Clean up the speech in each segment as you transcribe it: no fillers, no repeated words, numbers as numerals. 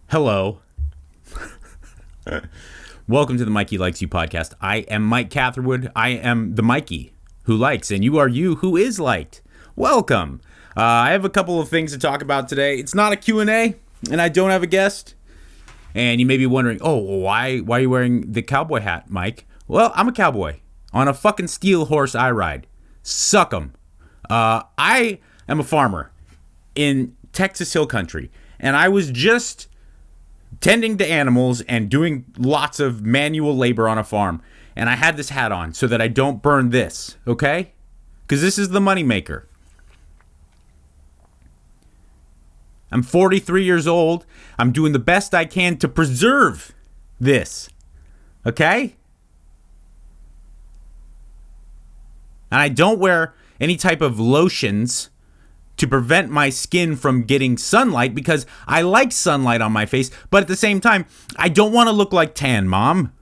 Hello. Welcome to the Mikey Likes You podcast. I am Mike Catherwood. I am the Mikey who likes, and you are you who is liked. Welcome. I have a couple of things to talk about today. It's not a Q&A, and I don't have a guest. And you may be wondering, why are you wearing the cowboy hat, Mike? Well, I'm a cowboy. On a fucking steel horse I ride. Suck 'em. I am a farmer in Texas Hill Country, and I was just tending to animals and doing lots of manual labor on a farm. And I had this hat on so that I don't burn this, okay? Because this is the moneymaker. I'm 43 years old. I'm doing the best I can to preserve this, okay? And I don't wear any type of lotions to prevent my skin from getting sunlight because I like sunlight on my face, but at the same time, I don't want to look like Tan Mom.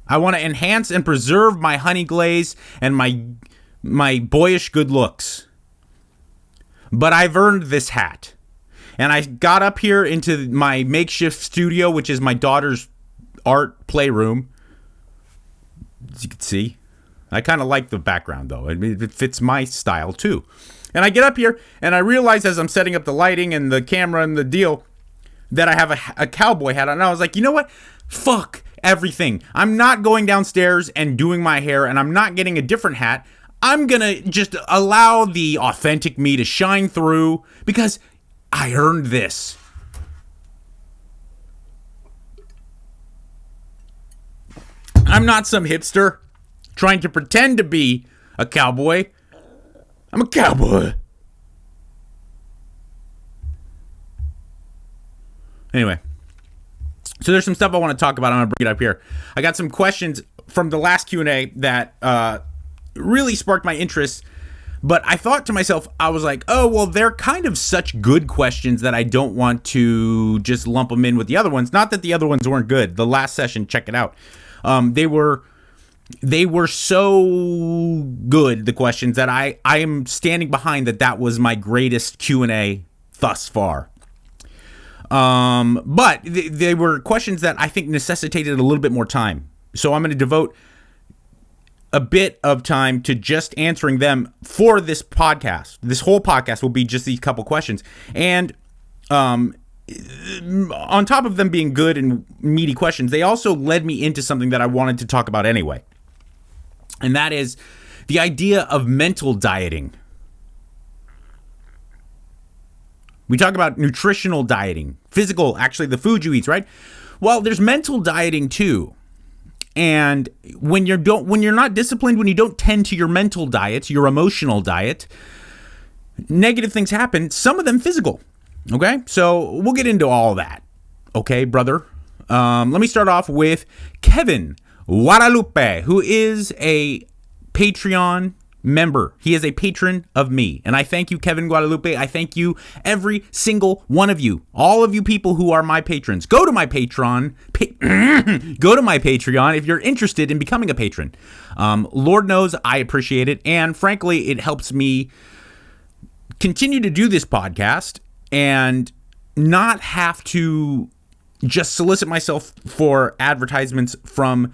I want to enhance and preserve my honey glaze and my boyish good looks. But I've earned this hat. And I got up here into my makeshift studio, which is my daughter's art playroom. As you can see. I kind of like the background, though. It fits my style, too. And I get up here, and I realize as I'm setting up the lighting and the camera and the deal that I have a cowboy hat on. And I was like, you know what? Fuck everything. I'm not going downstairs and doing my hair, and I'm not getting a different hat. I'm going to just allow the authentic me to shine through because I earned this. I'm not some hipster trying to pretend to be a cowboy. I'm a cowboy. Anyway, so there's some stuff I want to talk about. I'm going to bring it up here. I got some questions from the last Q&A that really sparked my interest. But I thought to myself, I was like, they're kind of such good questions that I don't want to just lump them in with the other ones. Not that the other ones weren't good. The last session, check it out. They were so good, the questions, that I am standing behind that was my greatest Q&A thus far. But they were questions that I think necessitated a little bit more time. So I'm going to devote a bit of time to just answering them for this podcast. This whole podcast will be just these couple questions. And on top of them being good and meaty questions, they also led me into something that I wanted to talk about anyway. And that is the idea of mental dieting. We talk about nutritional dieting, physical, actually the food you eat, right? Well, there's mental dieting too. And when you're not disciplined, when you don't tend to your mental diet, your emotional diet, negative things happen, some of them physical. Okay? So we'll get into all that. Okay, brother? Let me start off with Kevin Guadalupe, who is a Patreon member. He is a patron of me. And I thank you, Kevin Guadalupe. I thank you, every single one of you. All of you people who are my patrons. Go to my Patreon. Go to my Patreon if you're interested in becoming a patron. Lord knows I appreciate it. And frankly, it helps me continue to do this podcast and not have to just solicit myself for advertisements from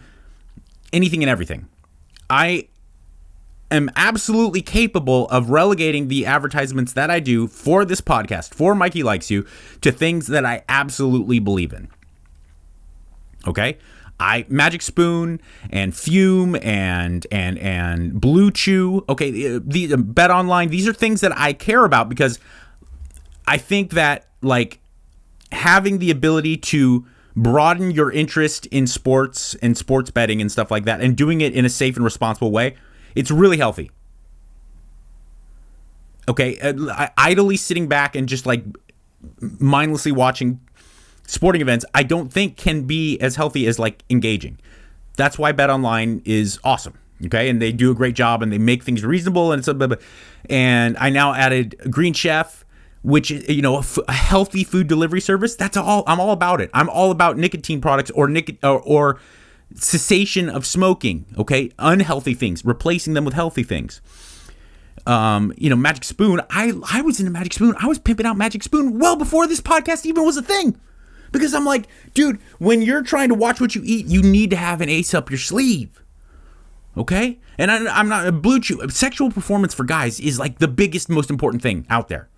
anything and everything. I am absolutely capable of relegating the advertisements that I do for this podcast, for Mikey Likes You, to things that I absolutely believe in. Okay? Magic Spoon and Fume and Blue Chew, okay, the Bet Online, these are things that I care about because I think that, like, having the ability to broaden your interest in sports and sports betting and stuff like that and doing it in a safe and responsible way, it's really healthy. Okay, idly sitting back and just like mindlessly watching sporting events, I don't think can be as healthy as like engaging. That's why BetOnline is awesome. Okay, and they do a great job and they make things reasonable and so. And I now added Green Chef, which, you know, a healthy food delivery service. That's all. I'm all about it. I'm all about nicotine products or cessation of smoking. Okay, unhealthy things, replacing them with healthy things. Magic Spoon. I was into Magic Spoon. I was pimping out Magic Spoon well before this podcast even was a thing. Because I'm like, dude, when you're trying to watch what you eat, you need to have an ace up your sleeve. Okay? And I'm not a blue chew. Sexual performance for guys is like the biggest, most important thing out there.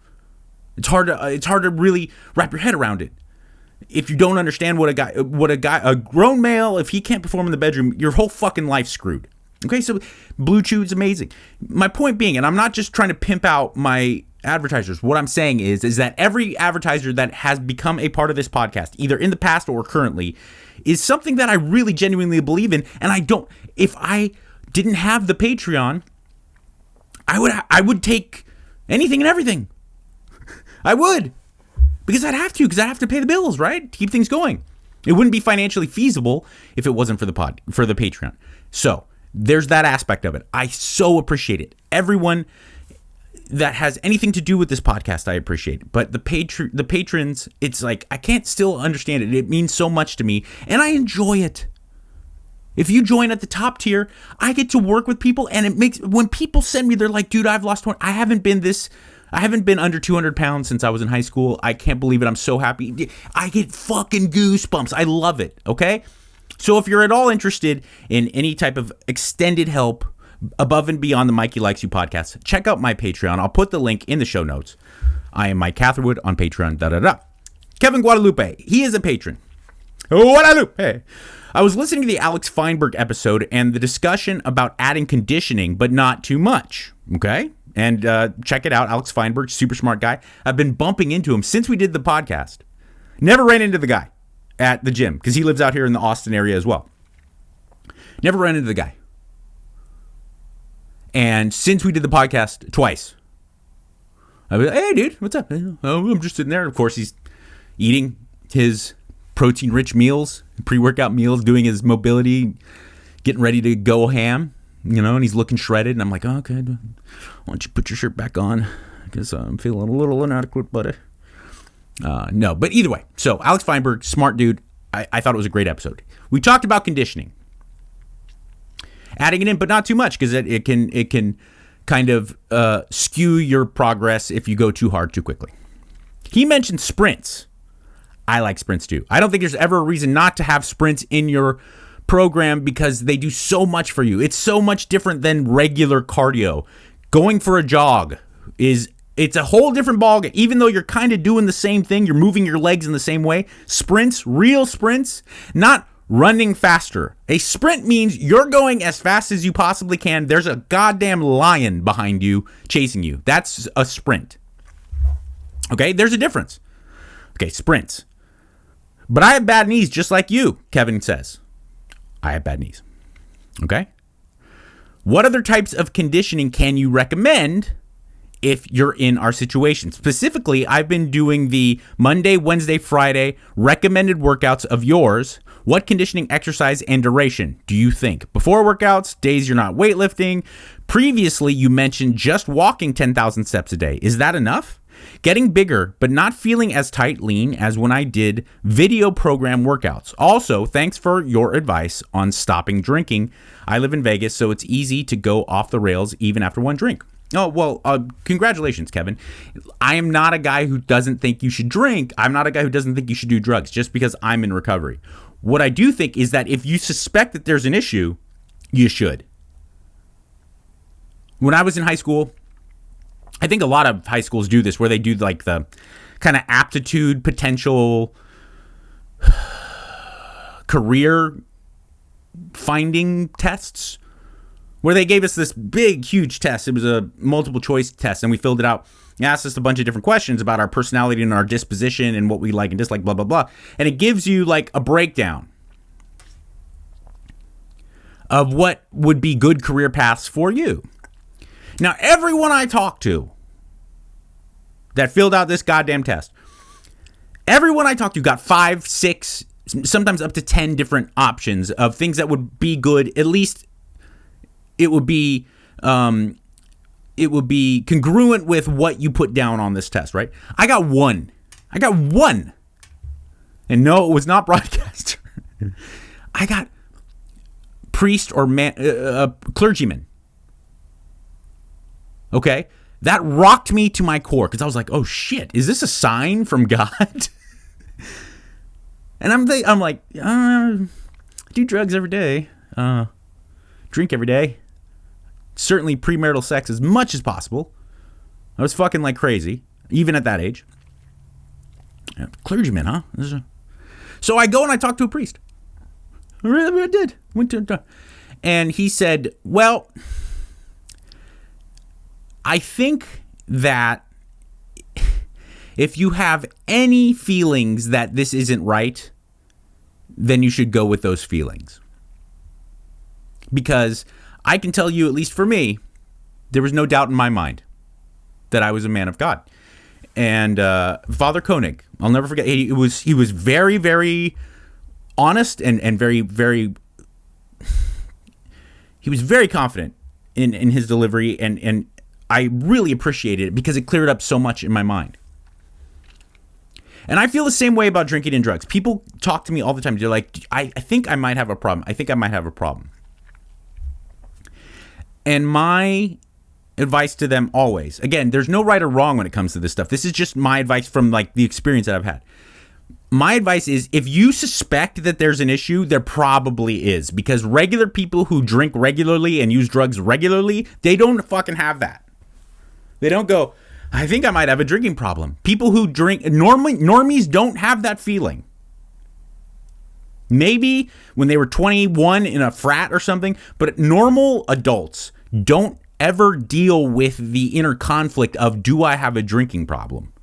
It's hard to really wrap your head around it. If you don't understand a grown male, if he can't perform in the bedroom, your whole fucking life's screwed. Okay? So Blue Chew is amazing. My point being, and I'm not just trying to pimp out my advertisers. What I'm saying is that every advertiser that has become a part of this podcast, either in the past or currently, is something that I really genuinely believe in. And if I didn't have the Patreon, I would take anything and everything. I would, because I'd have to, pay the bills, right? To keep things going. It wouldn't be financially feasible if it wasn't for the Patreon. So there's that aspect of it. I so appreciate it. Everyone that has anything to do with this podcast, I appreciate it. But the patrons, it's like, I can't still understand it. It means so much to me, and I enjoy it. If you join at the top tier, I get to work with people, and it makes, when people send me, they're like, dude, I've lost 20. I haven't been under 200 pounds since I was in high school. I can't believe it. I'm so happy. I get fucking goosebumps. I love it. Okay? So if you're at all interested in any type of extended help above and beyond the Mikey Likes You podcast, check out my Patreon. I'll put the link in the show notes. I am Mike Catherwood on Patreon. Kevin Guadalupe, he is a patron. Guadalupe. I was listening to the Alex Feinberg episode and the discussion about adding conditioning, but not too much. Okay? And check it out. Alex Feinberg, super smart guy. I've been bumping into him since we did the podcast. Never ran into the guy at the gym because he lives out here in the Austin area as well. Never ran into the guy. And since we did the podcast twice, I was like, hey, dude, what's up? Oh, I'm just sitting there. Of course, he's eating his protein-rich meals, pre-workout meals, doing his mobility, getting ready to go ham, and he's looking shredded. And I'm like, oh, okay, why don't you put your shirt back on? Because I'm feeling a little inadequate, buddy. No, but either way. So Alex Feinberg, smart dude. I thought it was a great episode. We talked about conditioning. Adding it in, but not too much, because it can kind of skew your progress if you go too hard too quickly. He mentioned sprints. I like sprints too. I don't think there's ever a reason not to have sprints in your program because they do so much for you. It's so much different than regular cardio. Going for a jog it's a whole different ballgame. Even though you're kind of doing the same thing, you're moving your legs in the same way. Sprints, real sprints, not running faster. A sprint means you're going as fast as you possibly can. There's a goddamn lion behind you chasing you. That's a sprint. Okay, there's a difference. Okay, sprints. But I have bad knees just like you, Kevin says. I have bad knees. Okay? What other types of conditioning can you recommend if you're in our situation? Specifically, I've been doing the Monday, Wednesday, Friday recommended workouts of yours. What conditioning exercise and duration do you think? Before workouts, days you're not weightlifting. Previously, you mentioned just walking 10,000 steps a day. Is that enough? Getting bigger, but not feeling as tight lean as when I did video program workouts. Also, thanks for your advice on stopping drinking. I live in Vegas, so it's easy to go off the rails even after one drink. Oh, well, congratulations, Kevin. I am not a guy who doesn't think you should drink. I'm not a guy who doesn't think you should do drugs just because I'm in recovery. What I do think is that if you suspect that there's an issue, you should. When I was in high school, I think a lot of high schools do this, where they do like the kind of aptitude potential career finding tests, where they gave us this big, huge test. It was a multiple choice test, and we filled it out. It asked us a bunch of different questions about our personality and our disposition and what we like and dislike, blah, blah, blah. And it gives you like a breakdown of what would be good career paths for you. Now, everyone I talked to that filled out this goddamn test, everyone I talked to got 5, 6, sometimes up to 10 different options of things that would be good. At least it would be congruent with what you put down on this test, right? I got one. And no, it was not broadcaster. I got priest or clergyman. Okay? That rocked me to my core because I was like, oh shit, is this a sign from God? And I'm like, I do drugs every day, drink every day, certainly premarital sex as much as possible. I was fucking like crazy, even at that age. Clergyman, huh? So I go and I talk to a priest. I really did. And he said, well, I think that if you have any feelings that this isn't right, then you should go with those feelings. Because I can tell you, at least for me, there was no doubt in my mind that I was a man of God. And Father Koenig, I'll never forget, he was very, very honest and very, very, he was very confident in his delivery, and I really appreciated it because it cleared up so much in my mind. And I feel the same way about drinking and drugs. People talk to me all the time. They're like, I think I might have a problem. I think I might have a problem. And my advice to them always, again, there's no right or wrong when it comes to this stuff. This is just my advice from like the experience that I've had. My advice is, if you suspect that there's an issue, there probably is, because regular people who drink regularly and use drugs regularly, they don't fucking have that. They don't go, I think I might have a drinking problem. People who drink, normies don't have that feeling. Maybe when they were 21 in a frat or something, but normal adults don't ever deal with the inner conflict of, do I have a drinking problem?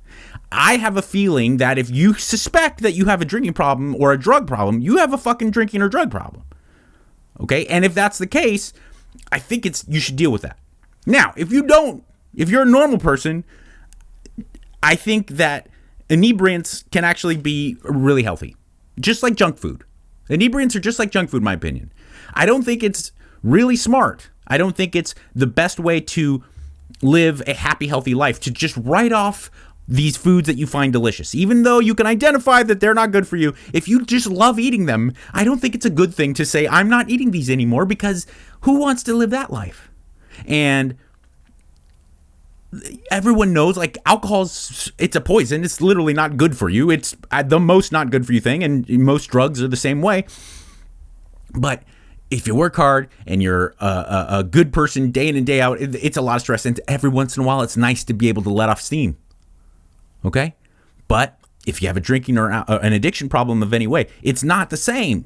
I have a feeling that if you suspect that you have a drinking problem or a drug problem, you have a fucking drinking or drug problem. Okay? And if that's the case, I think you should deal with that. Now, if you're a normal person, I think that inebriants can actually be really healthy. Just like junk food. Inebriants are just like junk food, in my opinion. I don't think it's really smart. I don't think it's the best way to live a happy, healthy life, to just write off these foods that you find delicious. Even though you can identify that they're not good for you, if you just love eating them, I don't think it's a good thing to say, I'm not eating these anymore, because who wants to live that life? And everyone knows, like, it's a poison. It's literally not good for you. It's the most not good for you thing, and most drugs are the same way. But if you work hard and you're a good person day in and day out, it's a lot of stress, and every once in a while it's nice to be able to let off steam. Okay? But if you have a drinking or an addiction problem of any way, it's not the same.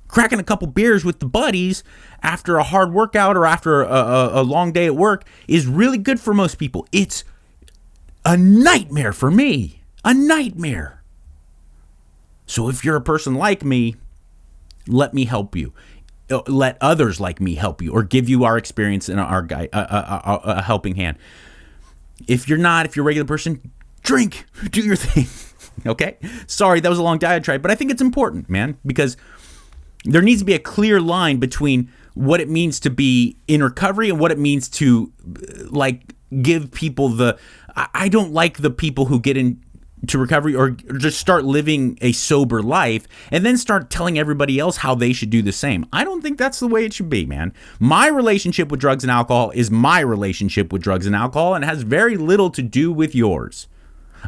Cracking a couple beers with the buddies after a hard workout or after a long day at work is really good for most people. It's a nightmare for me. A nightmare. So if you're a person like me, let me help you. Let others like me help you, or give you our experience and our guide, a helping hand. If you're a regular person, drink, do your thing. Okay? Sorry, that was a long diatribe, but I think it's important, man, because there needs to be a clear line between what it means to be in recovery and what it means to, like, give people I don't like the people who get into recovery or just start living a sober life and then start telling everybody else how they should do the same. I don't think that's the way it should be, man. My relationship with drugs and alcohol is my relationship with drugs and alcohol, and has very little to do with yours.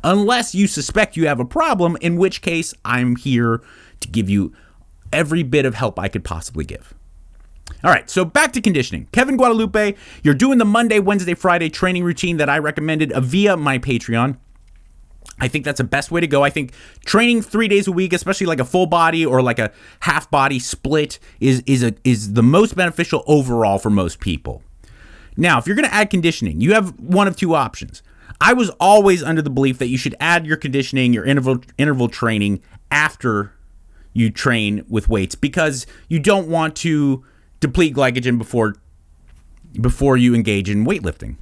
Unless you suspect you have a problem, in which case I'm here to give you every bit of help I could possibly give. All right, so back to conditioning. Kevin Guadalupe, you're doing the Monday, Wednesday, Friday training routine that I recommended via my Patreon. I think that's the best way to go. I think training 3 days a week, especially like a full body or like a half body split, is the most beneficial overall for most people. Now, if you're going to add conditioning, you have one of two options. I was always under the belief that you should add your conditioning, your interval training after you train with weights, because you don't want to deplete glycogen before you engage in weightlifting.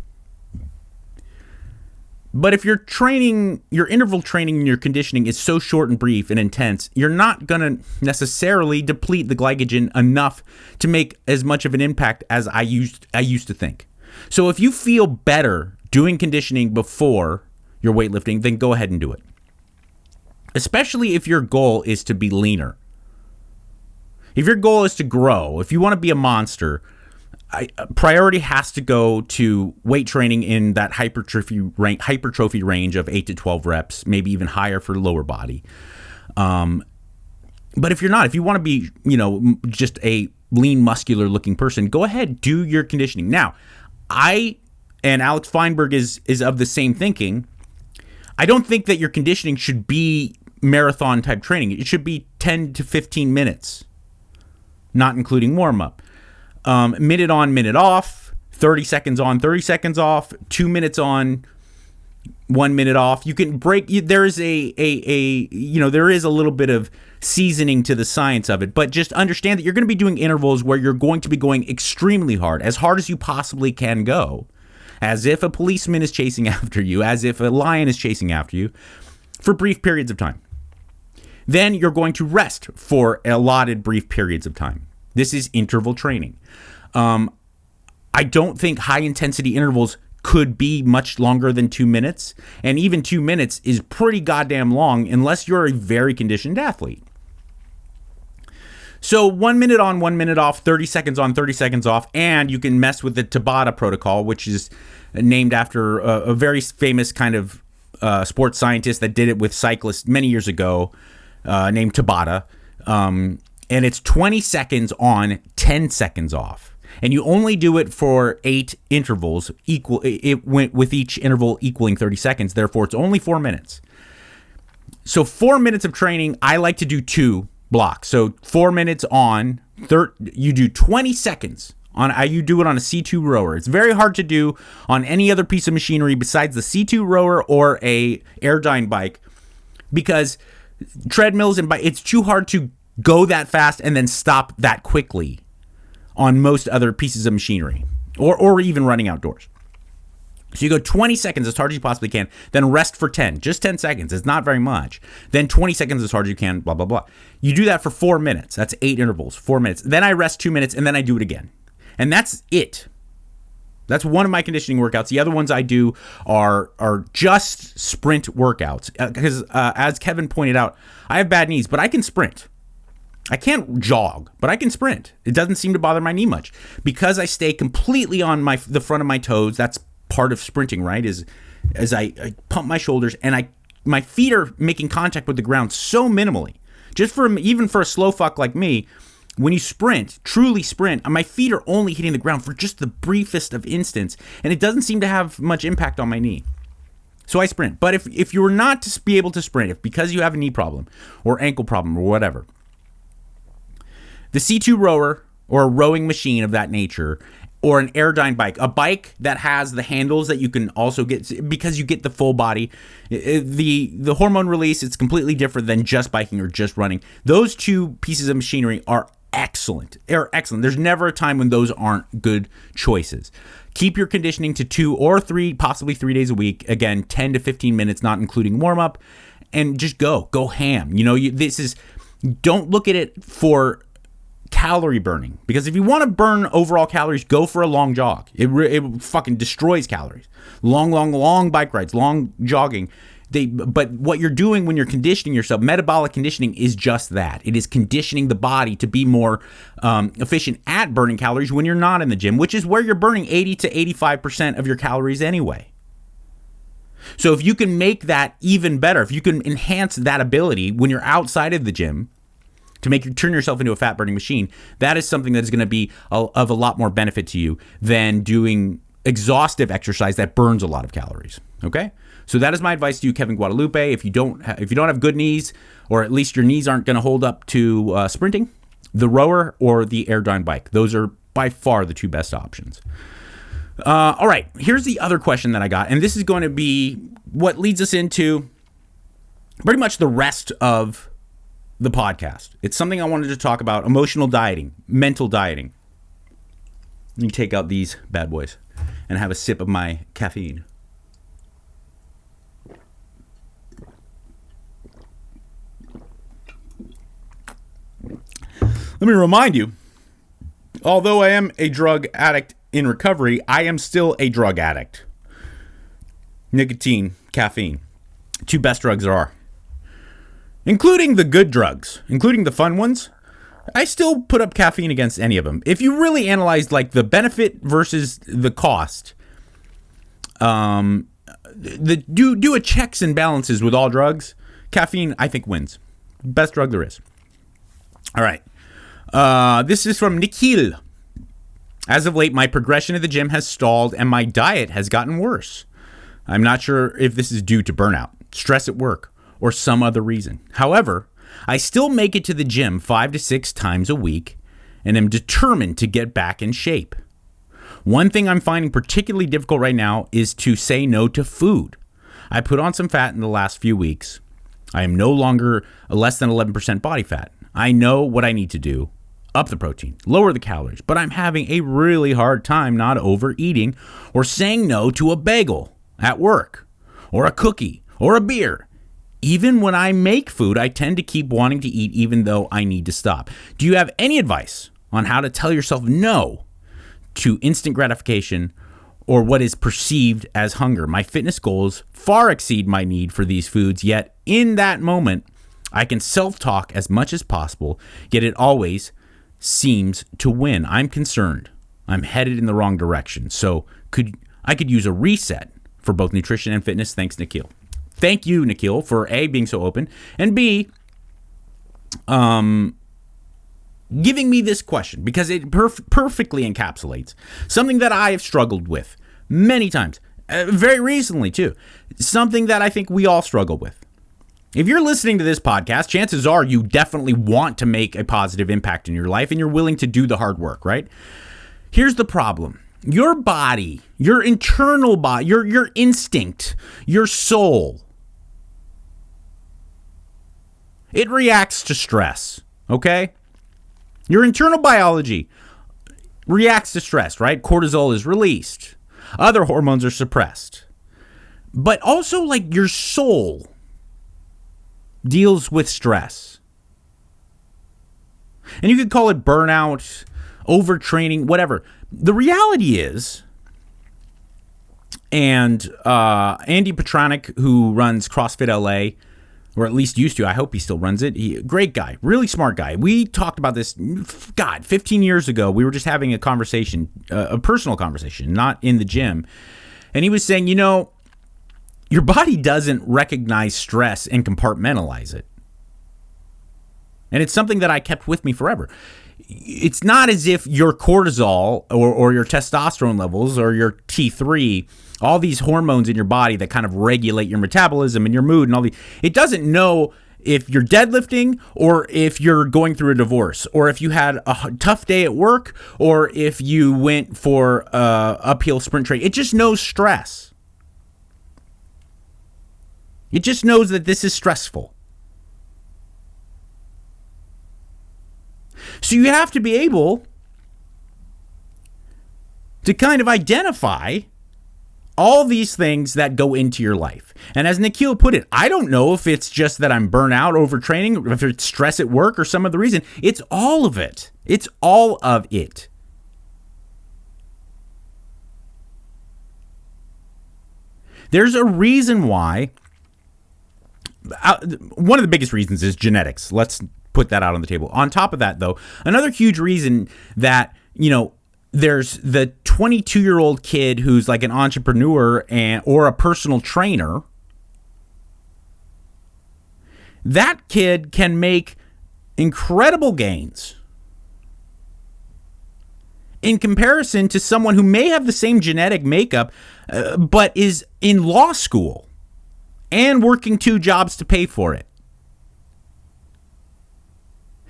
But if your interval training and your conditioning is so short and brief and intense, you're not going to necessarily deplete the glycogen enough to make as much of an impact as I used to think. So if you feel better doing conditioning before your weightlifting, then go ahead and do it. Especially if your goal is to be leaner. If your goal is to grow, if you want to be a monster, priority has to go to weight training in that hypertrophy range of 8 to 12 reps, maybe even higher for lower body. But if you want to be, just a lean, muscular looking person, go ahead, do your conditioning. Now, and Alex Feinberg is of the same thinking. I don't think that your conditioning should be marathon type training. It should be 10 to 15 minutes, not including warm up. Minute on, minute off, 30 seconds on, 30 seconds off, 2 minutes on, 1 minute off. You can break. There is there is a little bit of seasoning to the science of it, but just understand that you're going to be doing intervals where you're going to be going extremely hard as you possibly can go, as if a policeman is chasing after you, as if a lion is chasing after you, for brief periods of time. Then you're going to rest for allotted brief periods of time. This is interval training. I don't think high intensity intervals could be much longer than 2 minutes. And even 2 minutes is pretty goddamn long unless you're a very conditioned athlete. So 1 minute on, 1 minute off, 30 seconds on, 30 seconds off. And you can mess with the Tabata protocol, which is named after a very famous kind of sports scientist that did it with cyclists many years ago, named Tabata. And it's 20 seconds on, 10 seconds off. And you only do it for 8 intervals, with each interval equaling 30 seconds. Therefore, it's only 4 minutes. So 4 minutes of training, I like to do 2 blocks. So 4 minutes on, you do 20 seconds. You do it on a C2 rower. It's very hard to do on any other piece of machinery besides the C2 rower or a Airdyne bike, because treadmills and it's too hard to go that fast and then stop that quickly on most other pieces of machinery, or even running outdoors. So you go 20 seconds as hard as you possibly can, then rest for 10, just 10 seconds. It's not very much. Then 20 seconds as hard as you can, blah, blah, blah. You do that for 4 minutes. That's 8 intervals, 4 minutes. Then I rest 2 minutes, and then I do it again. And that's it. That's one of my conditioning workouts. The other ones I do are just sprint workouts. Because as Kevin pointed out, I have bad knees, but I can sprint. I can't jog, but I can sprint. It doesn't seem to bother my knee much because I stay completely on the front of my toes. That's part of sprinting, right? As I pump my shoulders and my feet are making contact with the ground so minimally. Even for a slow fuck like me, when you truly sprint, my feet are only hitting the ground for just the briefest of instants, and it doesn't seem to have much impact on my knee. So I sprint. But if you were not to be able to sprint, if because you have a knee problem or ankle problem or whatever, the C2 rower or a rowing machine of that nature, or an Airdyne bike, a bike that has the handles that you can also get because you get the full body, the hormone release, it's completely different than just biking or just running. Those two pieces of machinery are excellent. They're excellent. There's never a time when those aren't good choices. Keep your conditioning to 2 or 3, possibly 3 days a week. Again, 10 to 15 minutes, not including warm up, and just go ham. Don't look at it for calorie burning, because if you want to burn overall calories, go for a long jog. It fucking destroys calories. Long bike rides, long jogging. But what you're doing when you're conditioning yourself, metabolic conditioning, is just that. It is conditioning the body to be more efficient at burning calories when you're not in the gym, which is where you're burning 80 to 85% of your calories anyway. So if you can make that even better, if you can enhance that ability when you're outside of the gym to turn yourself into a fat burning machine, that is something that is going to be of a lot more benefit to you than doing exhaustive exercise that burns a lot of calories. Okay? So that is my advice to you, Kevin Guadalupe. If you don't have good knees, or at least your knees aren't going to hold up to sprinting, the rower or the Airdyne bike. Those are by far the 2 best options. All right, here's the other question that I got, and this is going to be what leads us into pretty much the rest of the podcast. It's something I wanted to talk about: emotional dieting, mental dieting. Let me take out these bad boys and have a sip of my caffeine. Let me remind you, although I am a drug addict in recovery, I am still a drug addict. Nicotine, caffeine, 2 best drugs there are. Including the good drugs, including the fun ones. I still put up caffeine against any of them. If you really analyze like the benefit versus the cost, do a checks and balances with all drugs, caffeine I think wins. Best drug there is. All right. This is from Nikhil. As of late, my progression at the gym has stalled and my diet has gotten worse. I'm not sure if this is due to burnout, stress at work, or some other reason. However, I still make it to the gym 5 to 6 times a week and am determined to get back in shape. One thing I'm finding particularly difficult right now is to say no to food. I put on some fat in the last few weeks. I am no longer less than 11% body fat. I know what I need to do. Up the protein, lower the calories, but I'm having a really hard time not overeating or saying no to a bagel at work or a cookie or a beer. Even when I make food, I tend to keep wanting to eat even though I need to stop. Do you have any advice on how to tell yourself no to instant gratification or what is perceived as hunger? My fitness goals far exceed my need for these foods, yet in that moment, I can self-talk as much as possible, yet it always seems to win. I'm concerned. I'm headed in the wrong direction. So I could use a reset for both nutrition and fitness. Thanks, Nikhil. Thank you, Nikhil, for A, being so open, and B, giving me this question because it perfectly encapsulates something that I have struggled with many times, very recently too, something that I think we all struggle with. If you're listening to this podcast, chances are you definitely want to make a positive impact in your life and you're willing to do the hard work, right? Here's the problem. Your body, your internal body, your instinct, your soul, it reacts to stress, okay? Your internal biology reacts to stress, right? Cortisol is released. Other hormones are suppressed. But also, like, your soul deals with stress. And you could call it burnout, overtraining, whatever. The reality is, and Andy Petranek, who runs CrossFit LA, or at least used to, I hope he still runs it. Great guy, really smart guy. We talked about this, 15 years ago. We were just having a conversation, a personal conversation, not in the gym. And he was saying, your body doesn't recognize stress and compartmentalize it. And it's something that I kept with me forever. It's not as if your cortisol or your testosterone levels or your T3, all these hormones in your body that kind of regulate your metabolism and your mood and all it doesn't know if you're deadlifting or if you're going through a divorce or if you had a tough day at work or if you went for uphill sprint training. It just knows stress. It just knows that this is stressful. So you have to be able to kind of identify all these things that go into your life. And as Nikhil put it, I don't know if it's just that I'm burnt out, overtraining, if it's stress at work or some other reason. It's all of it. It's all of it. There's a reason why. One of the biggest reasons is genetics. Let's put that out on the table. On top of that, though, another huge reason that, there's the 22-year-old kid who's like an entrepreneur or a personal trainer. That kid can make incredible gains in comparison to someone who may have the same genetic makeup, but is in law school and working 2 jobs to pay for it.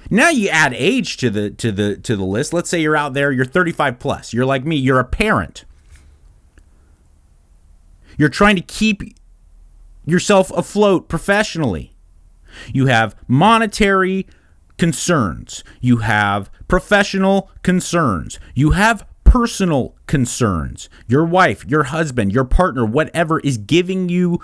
Now you add age to the list. Let's say you're out there, you're 35 plus. You're like me, you're a parent. You're trying to keep yourself afloat professionally. You have monetary concerns. You have professional concerns. You have personal concerns. Your wife, your husband, your partner, whatever is giving you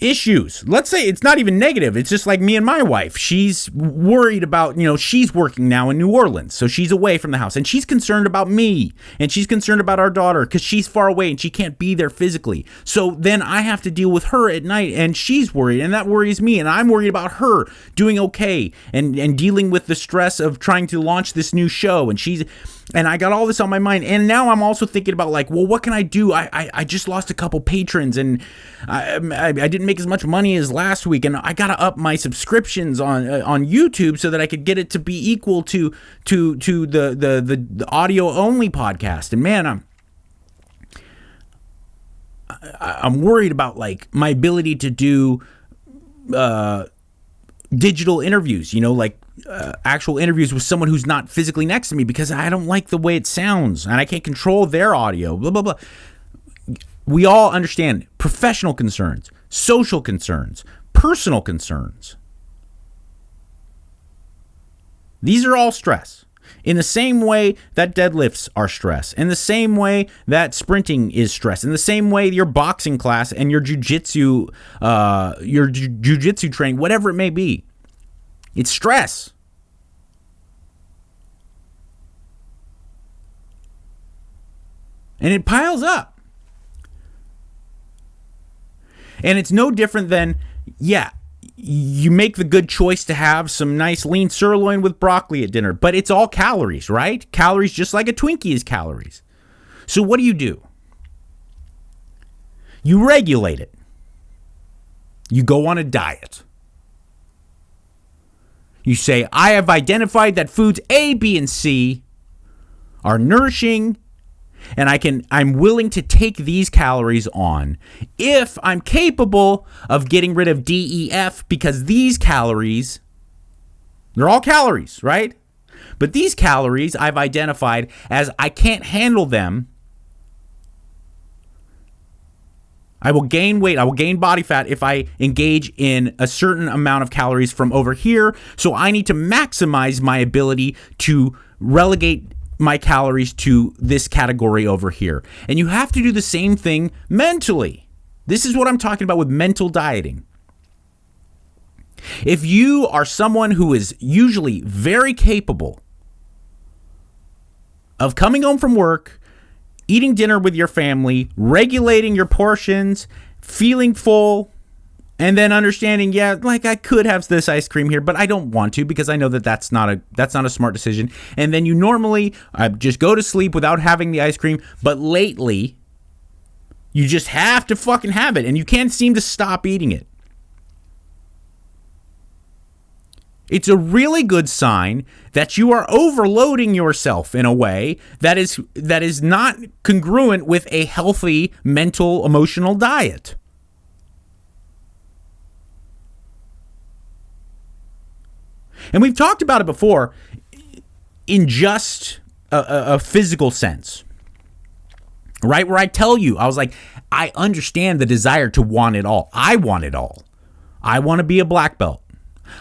issues. Let's say it's not even negative. It's just like me and my wife. She's worried about, she's working now in New Orleans, so she's away from the house, and she's concerned about me, and she's concerned about our daughter because she's far away and she can't be there physically. So then I have to deal with her at night, and she's worried, and that worries me, and I'm worried about her doing okay and dealing with the stress of trying to launch this new show, and I got all this on my mind, and now I'm also thinking about like, well, what can I do? I just lost a couple patrons, and I didn't make as much money as last week, and I gotta up my subscriptions on YouTube so that I could get it to be equal to the audio only podcast. And man, I'm worried about like my ability to do digital interviews, like actual interviews with someone who's not physically next to me, because I don't like the way it sounds and I can't control their audio, blah, blah, blah. We all understand professional concerns, social concerns, personal concerns. These are all stress. In the same way that deadlifts are stress, in the same way that sprinting is stress, in the same way your boxing class and your jujitsu training, whatever it may be, it's stress. And it piles up. And it's no different than, you make the good choice to have some nice lean sirloin with broccoli at dinner, but it's all calories, right? Calories, just like a Twinkie is calories. So what do? You regulate it. You go on a diet. You say, I have identified that foods A, B, and C are nourishing, and I'm willing to take these calories on if I'm capable of getting rid of D, E, F, because these calories, they're all calories, right? But these calories I've identified as I can't handle them. I will gain weight, I will gain body fat if I engage in a certain amount of calories from over here. So I need to maximize my ability to relegate my calories to this category over here. And you have to do the same thing mentally. This is what I'm talking about with mental dieting. If you are someone who is usually very capable of coming home from work, eating dinner with your family, regulating your portions, feeling full, and then understanding, I could have this ice cream here, but I don't want to because I know that that's not a smart decision. And then you normally just go to sleep without having the ice cream, but lately you just have to fucking have it, and you can't seem to stop eating it. It's a really good sign that you are overloading yourself in a way that is not congruent with a healthy mental, emotional diet. And we've talked about it before in just a physical sense, right? Where I tell you, I was like, I understand the desire to want it all. I want it all. I want to be a black belt.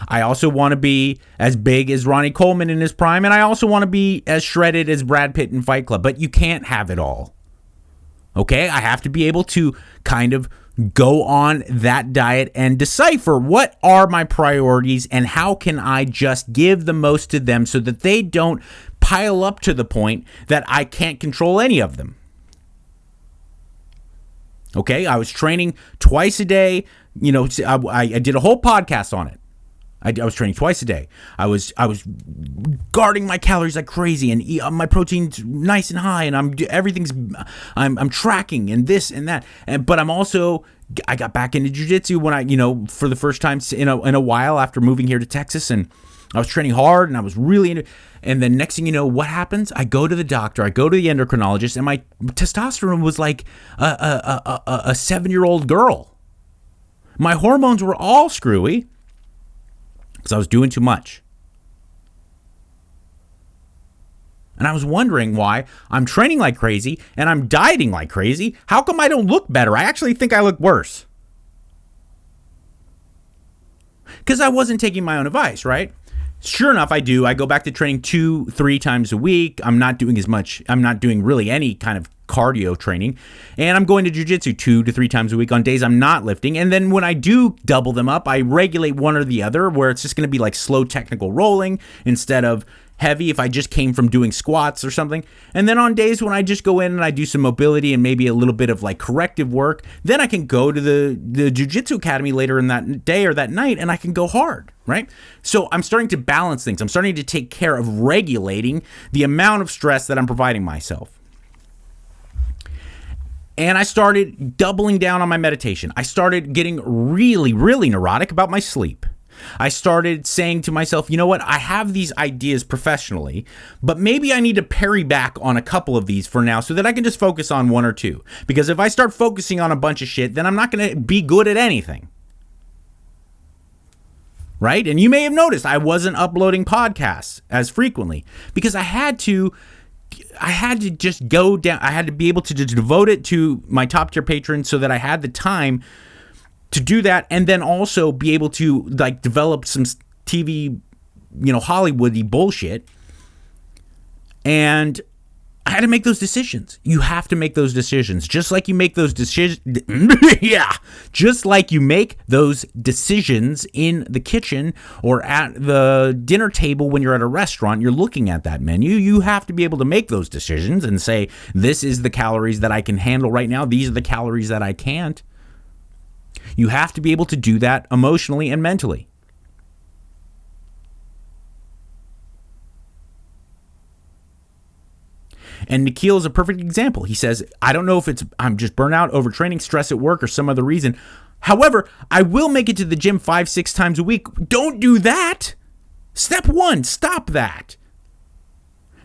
I also want to be as big as Ronnie Coleman in his prime, and I also want to be as shredded as Brad Pitt in Fight Club. But you can't have it all. Okay? I have to be able to kind of go on that diet and decipher what are my priorities and how can I just give the most to them so that they don't pile up to the point that I can't control any of them. Okay, I was training twice a day. I did a whole podcast on it. I was training twice a day. I was guarding my calories like crazy, and my protein's nice and high, and I'm tracking and this and that. But I got back into jiu-jitsu when I for the first time in a while after moving here to Texas, and I was training hard, and I was really into. And then next thing you know, what happens? I go to the doctor, I go to the endocrinologist, and my testosterone was like a 7-year-old girl. My hormones were all screwy. Because I was doing too much. And I was wondering why I'm training like crazy and I'm dieting like crazy. How come I don't look better? I actually think I look worse. Because I wasn't taking my own advice, right? Sure enough, I do. I go back to training 2-3 times a week. I'm not doing as much. I'm not doing really any kind of cardio training. And I'm going to jiu-jitsu 2 to 3 times a week on days I'm not lifting. And then when I do double them up, I regulate one or the other, where it's just going to be like slow technical rolling instead of heavy if I just came from doing squats or something. And then on days when I just go in and I do some mobility and maybe a little bit of like corrective work, then I can go to the jiu-jitsu academy later in that day or that night and I can go hard, right? So I'm starting to balance things. I'm starting to take care of regulating the amount of stress that I'm providing myself. And I started doubling down on my meditation. I started getting really, really neurotic about my sleep. I started saying to myself, you know what? I have these ideas professionally, but maybe I need to parry back on a couple of these for now so that I can just focus on one or two. Because if I start focusing on a bunch of shit, then I'm not going to be good at anything. Right? And you may have noticed I wasn't uploading podcasts as frequently because I had to just go down. I had to be able to just devote it to my top tier patrons so that I had the time to do that, and then also be able to like develop some TV, Hollywoody bullshit. And I had to make those decisions. You have to make those decisions, just like you make those decisions. Yeah, just like you make those decisions in the kitchen or at the dinner table when you're at a restaurant. You're looking at that menu. You have to be able to make those decisions and say, this is the calories that I can handle right now. These are the calories that I can't. You have to be able to do that emotionally and mentally. And Nikhil is a perfect example. He says, I don't know if I'm just burnout, overtraining, stress at work, or some other reason. However, I will make it to the gym 5-6 times a week. Don't do that. Step 1, stop that.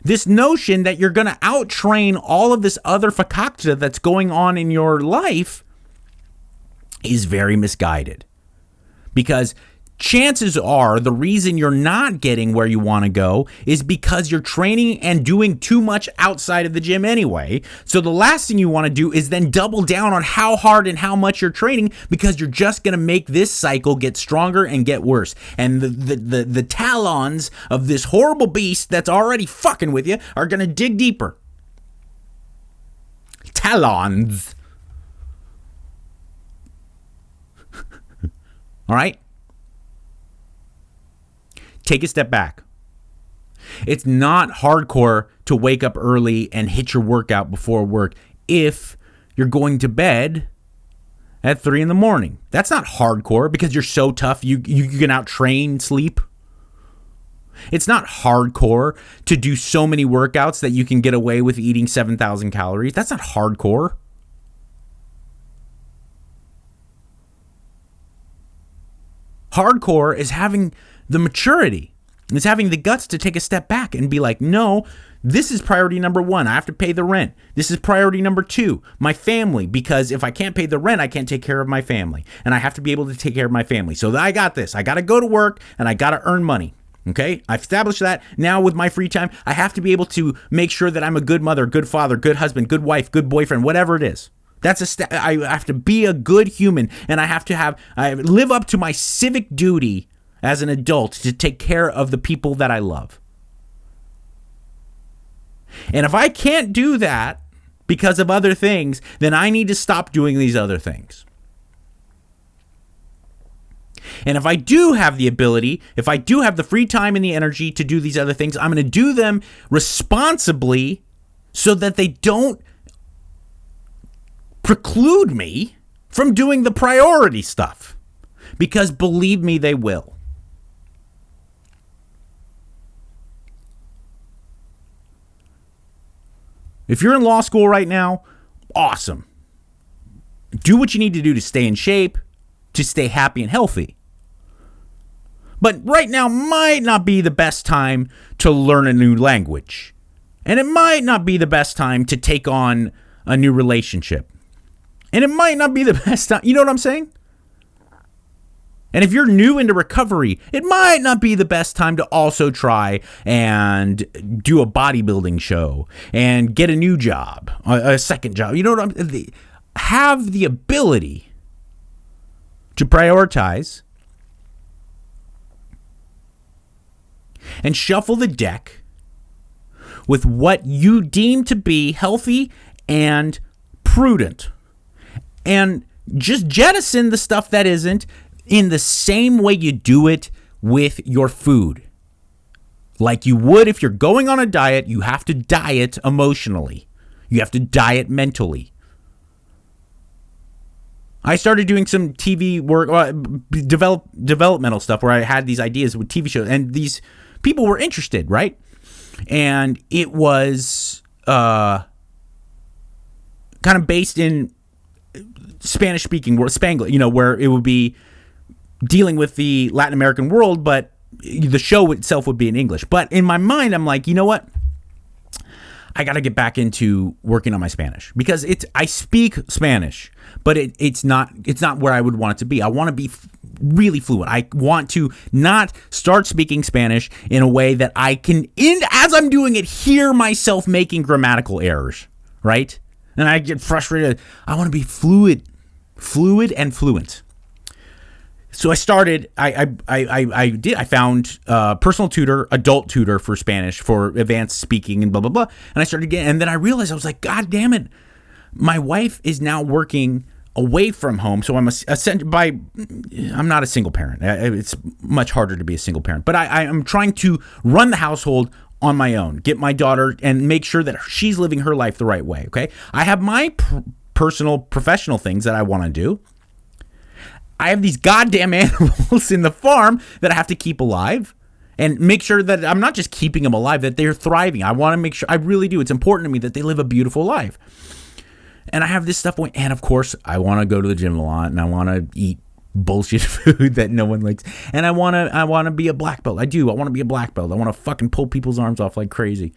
This notion that you're going to outtrain all of this other fakakta that's going on in your life is very misguided, because chances are the reason you're not getting where you want to go is because you're training and doing too much outside of the gym anyway. So the last thing you want to do is then double down on how hard and how much you're training, because you're just going to make this cycle get stronger and get worse. And the talons of this horrible beast that's already fucking with you are going to dig deeper. Talons. All right? Take a step back. It's not hardcore to wake up early and hit your workout before work if you're going to bed at 3 a.m. That's not hardcore because you're so tough you can out-train sleep. It's not hardcore to do so many workouts that you can get away with eating 7,000 calories. That's not hardcore. Hardcore is having the maturity. It's having the guts to take a step back and be like, no, this is priority number 1. I have to pay the rent. This is priority number 2, my family, because if I can't pay the rent, I can't take care of my family. And I have to be able to take care of my family. So I got this. I got to go to work and I got to earn money. Okay? I've established that. Now with my free time, I have to be able to make sure that I'm a good mother, good father, good husband, good wife, good boyfriend, whatever it is. That's a step. I have to be a good human, and I live up to my civic duty as an adult to take care of the people that I love. And if I can't do that because of other things, then I need to stop doing these other things. And if I do have the ability, if I do have the free time and the energy to do these other things, I'm going to do them responsibly so that they don't preclude me from doing the priority stuff, because believe me, they will. If you're in law school right now, awesome. Do what you need to do to stay in shape, to stay happy and healthy. But right now might not be the best time to learn a new language. And it might not be the best time to take on a new relationship. And it might not be the best time. You know what I'm saying? And if you're new into recovery, it might not be the best time to also try and do a bodybuilding show and get a new job, a second job. You know what have the ability to prioritize and shuffle the deck with what you deem to be healthy and prudent, and just jettison the stuff that isn't, in the same way you do it with your food. Like you would if you're going on a diet, you have to diet emotionally. You have to diet mentally. I started doing some TV work, developmental stuff where I had these ideas with TV shows, and these people were interested, right? And it was kind of based in Spanish-speaking world, Spanglish, where it would be dealing with the Latin American world, but the show itself would be in English. But in my mind, I'm like, you know what? I got to get back into working on my Spanish, because I speak Spanish, but it's not where I would want it to be. I want to be really fluent. I want to not start speaking Spanish in a way that I can, as I'm doing it, hear myself making grammatical errors, right? And I get frustrated. I want to be fluid and fluent. So I started, I found a personal tutor, adult tutor for Spanish, for advanced speaking and blah, blah, blah. And I started getting, and then I realized, I was like, God damn it. My wife is now working away from home. So I'm not a single parent. It's much harder to be a single parent, but I'm trying to run the household on my own, get my daughter and make sure that she's living her life the right way. Okay. I have my personal, professional things that I want to do. I have these goddamn animals in the farm that I have to keep alive and make sure that I'm not just keeping them alive, that they're thriving. I want to make sure, I really do. It's important to me that they live a beautiful life. And I have this stuff going, and of course, I want to go to the gym a lot, and I want to eat bullshit food that no one likes. And I want to be a black belt. I want to be a black belt. I want to fucking pull people's arms off like crazy.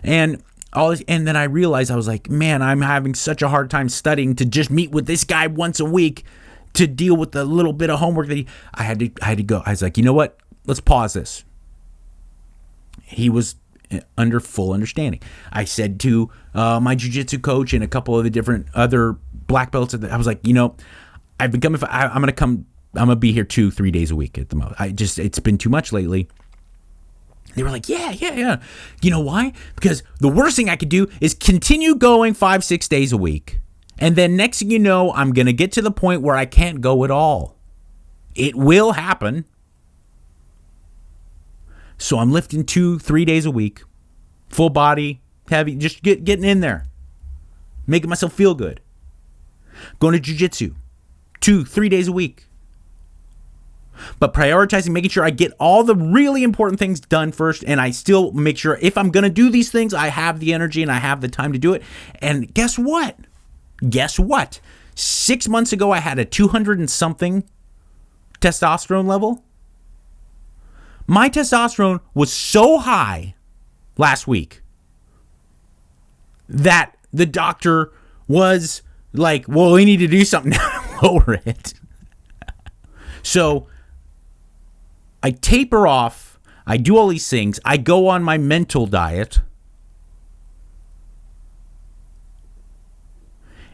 And all this, and then I realized, I was like, man, I'm having such a hard time studying to just meet with this guy once a week to deal with the little bit of homework that I had to go. I was like, you know what? Let's pause this. He was under full understanding. I said to my jiu-jitsu coach and a couple of the different other black belts, I was like, I'm going to be here 2-3 days a week at the most. It's been too much lately. They were like, yeah. You know why? Because the worst thing I could do is continue going 5-6 days a week. And then next thing you know, I'm going to get to the point where I can't go at all. It will happen. So I'm lifting 2-3 days a week, full body, heavy, just getting in there, making myself feel good. Going to jiu-jitsu 2-3 days a week. But prioritizing, making sure I get all the really important things done first, and I still make sure if I'm going to do these things, I have the energy and I have the time to do it. And guess what? 6 months ago, I had a 200 and something testosterone level. My testosterone was so high last week that the doctor was like, well, we need to do something to lower it. So I taper off. I do all these things. I go on my mental diet.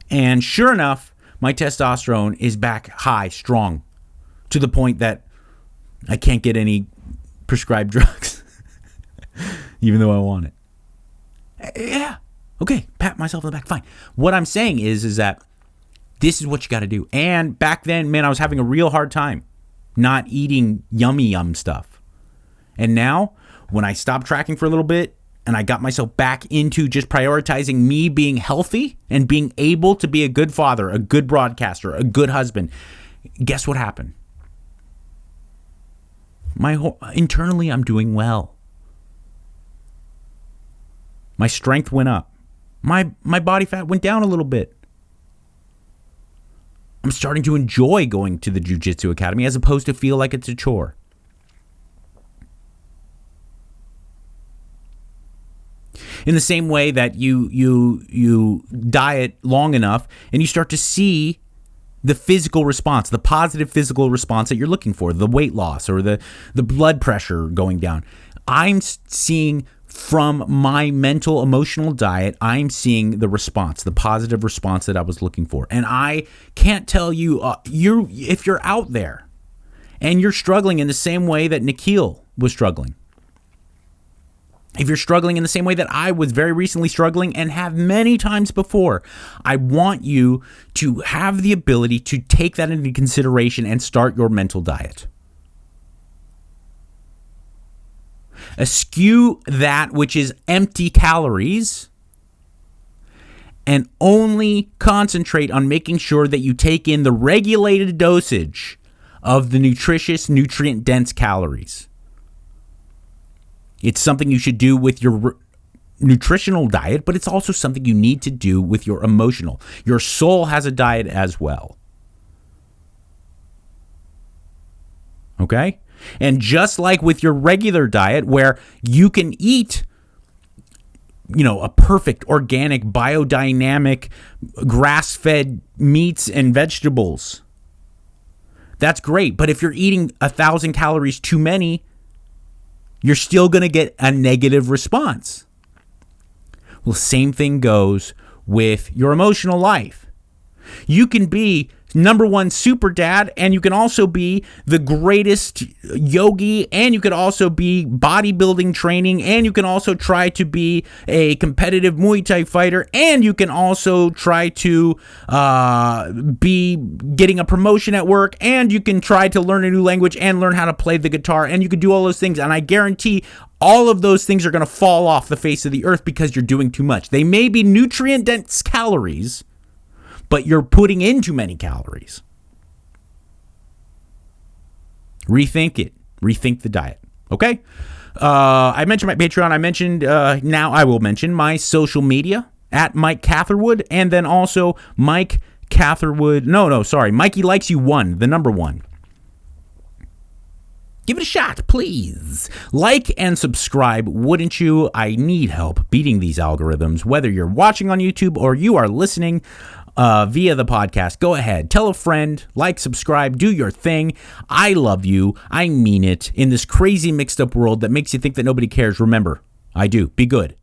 And sure enough, my testosterone is back high, strong, to the point that I can't get any prescribed drugs, even though I want it. Yeah. Okay. Pat myself on the back. Fine. What I'm saying is that this is what you got to do. And back then, man, I was having a real hard time not eating yum stuff. And now, when I stopped tracking for a little bit, and I got myself back into just prioritizing me being healthy and being able to be a good father, a good broadcaster, a good husband. Guess what happened? Internally, I'm doing well. My strength went up. My body fat went down a little bit. I'm starting to enjoy going to the Jiu-Jitsu Academy as opposed to feel like it's a chore. In the same way that you diet long enough and you start to see the physical response, the positive physical response that you're looking for, the weight loss or the blood pressure going down. I'm seeing from my mental, emotional diet, I'm seeing the response, the positive response that I was looking for. And I can't tell you, if you're out there and you're struggling in the same way that Nikhil was struggling, If you're struggling in the same way that I was very recently struggling and have many times before, I want you to have the ability to take that into consideration and start your mental diet. Eschew that which is empty calories and only concentrate on making sure that you take in the regulated dosage of the nutritious, nutrient-dense calories. It's something you should do with your nutritional diet, but it's also something you need to do with your emotional. Your soul has a diet as well. Okay? And just like with your regular diet, where you can eat, a perfect, organic, biodynamic, grass-fed meats and vegetables, that's great. But if you're eating 1,000 calories too many, you're still going to get a negative response. Well, same thing goes with your emotional life. You can be number one super dad, and you can also be the greatest yogi, and you could also be bodybuilding training, and you can also try to be a competitive Muay Thai fighter, and you can also try to be getting a promotion at work, and you can try to learn a new language and learn how to play the guitar, and you can do all those things, and I guarantee all of those things are going to fall off the face of the earth because you're doing too much. They may be nutrient-dense calories, but you're putting in too many calories. Rethink it. Rethink the diet. Okay? I mentioned my Patreon. I mentioned, now I will mention my social media at Mike Catherwood, and then also Mike Catherwood. Mikey Likes You 1, the number 1. Give it a shot, please. Like and subscribe, wouldn't you? I need help beating these algorithms, whether you're watching on YouTube or you are listening via the podcast. Go ahead, tell a friend, like, subscribe, do your thing. I love you. I mean it. In this crazy mixed up world that makes you think that nobody cares, remember, I do. Be good.